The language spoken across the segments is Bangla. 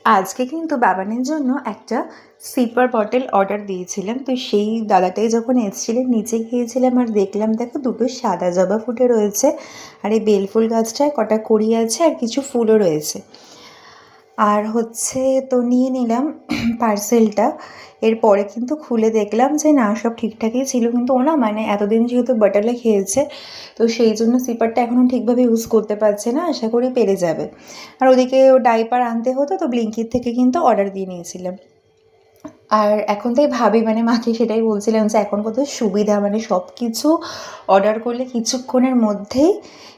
আজকে কিন্তু বাবানের জন্য একটা সিপার বটল অর্ডার দিয়েছিলাম। তো সেই দাদাটাই যখন এসেছিলেন নিচে গিয়েছিলাম আর দেখলাম দেখো দুটো সাদা জবা ফুটে রয়েছে, আর এই বেলফুল গাছটায় কটা কড়ি আছে আর কিছু ফুলও রয়েছে। আর হচ্ছে তো নিয়ে নিলাম পার্সেলটা। এরপরে কিন্তু খুলে দেখলাম যে না, সব ঠিকঠাকই ছিল, কিন্তু ও না মানে এতদিন যেহেতু বাটালে খেয়েছে তো সেই জন্য সিপারটা এখনও ঠিকভাবে ইউজ করতে পারছে না, আশা করি পেরে যাবে। আর ওদিকে ও ডাইপার আনতে হতো, তো ব্লিঙ্কিট থেকে কিন্তু অর্ডার দিয়ে নিয়েছিলাম। আর এখন তাই ভাবি মানে মাকে সেটাই বলছিলাম যে এখন কত সুবিধা, মানে সব কিছু অর্ডার করলে কিছুক্ষণের মধ্যেই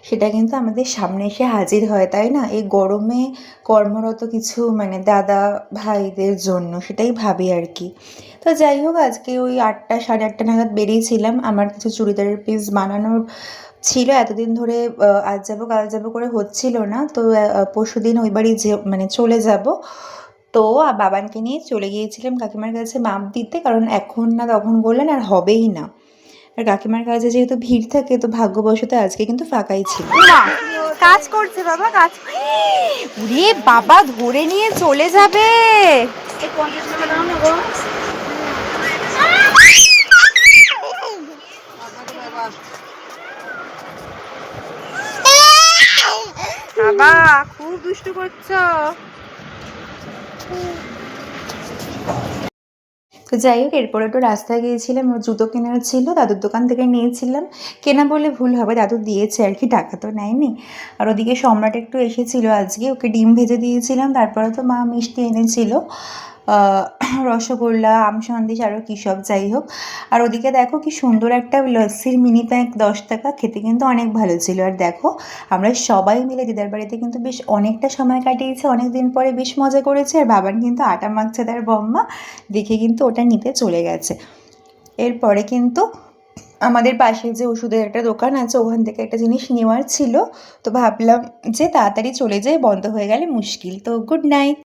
সেটা কিন্তু আমাদের সামনে এসে হাজির হয়, তাই না? এই গরমে কর্মরত কিছু মানে দাদা ভাইদের জন্য সেটাই ভাবি আর কি। তো যাই হোক, আজকে ওই 8টা 8:30 নাগাদ বেরিয়েছিলাম। আমার কিছু চুড়িদারের পিস বানানোর ছিল এতদিন ধরে, আজ যাবো কাল যাবো করে হচ্ছিল না, তো পরশুদিন ওই বাড়ি যে মানে চলে যাব। তো বাবানকে নিয়ে চলে গিয়েছিলাম কাকিমার কাছে মাপ দিতে, কারণ এখন না তখন বললেন আর হবেই না। আর কাকিমার কাছে যেহেতু ভিড় থাকে, তো ভাগ্যবশত আজকে কিন্তু ফাঁকাই ছিল। কাজ করছে বাবা, কাজ। ওরে বাবা, ধরে নিয়ে চলে যাবে। বাবা খুব দুষ্টু করছো। তো যাই হোক, এরপরে একটু রাস্তায় গিয়েছিলাম, ওর জুতো কেনার ছিল, দাদুর দোকান থেকে নিয়েছিলাম। কেনা বলে ভুল হবে, দাদু দিয়েছে আর কি, টাকা তো নেয়নি। আর ওদিকে সম্রাট একটু এসেছিলো আজকে, ওকে ডিম ভেজে দিয়েছিলাম। তারপরে তো মা মিষ্টি এনেছিল, রসগোল্লা, আম সন্দেশ, আরও কী সব, যাই হোক। আর ওদিকে দেখো কি সুন্দর একটা লস্যির মিনি প্যাক, 10 টাকা, খেতে কিন্তু অনেক ভালো ছিল। আর দেখো আমরা সবাই মিলে দিদার বাড়িতে কিন্তু বেশ অনেকটা সময় কাটিয়েছে, অনেক দিন পরে বেশ মজা করেছে। আর বাবান কিন্তু আটা মাখছে তার বম্মা, দেখে কিন্তু ওটা নিতে চলে গেছে। এরপরে কিন্তু আমাদের পাশে যে ওষুধের একটা দোকান আছে, ওখান থেকে একটা জিনিস নেওয়ার ছিল, তো ভাবলাম যে তাড়াতাড়ি চলে যাই, বন্ধ হয়ে গেলে মুশকিল। তো গুড নাইট।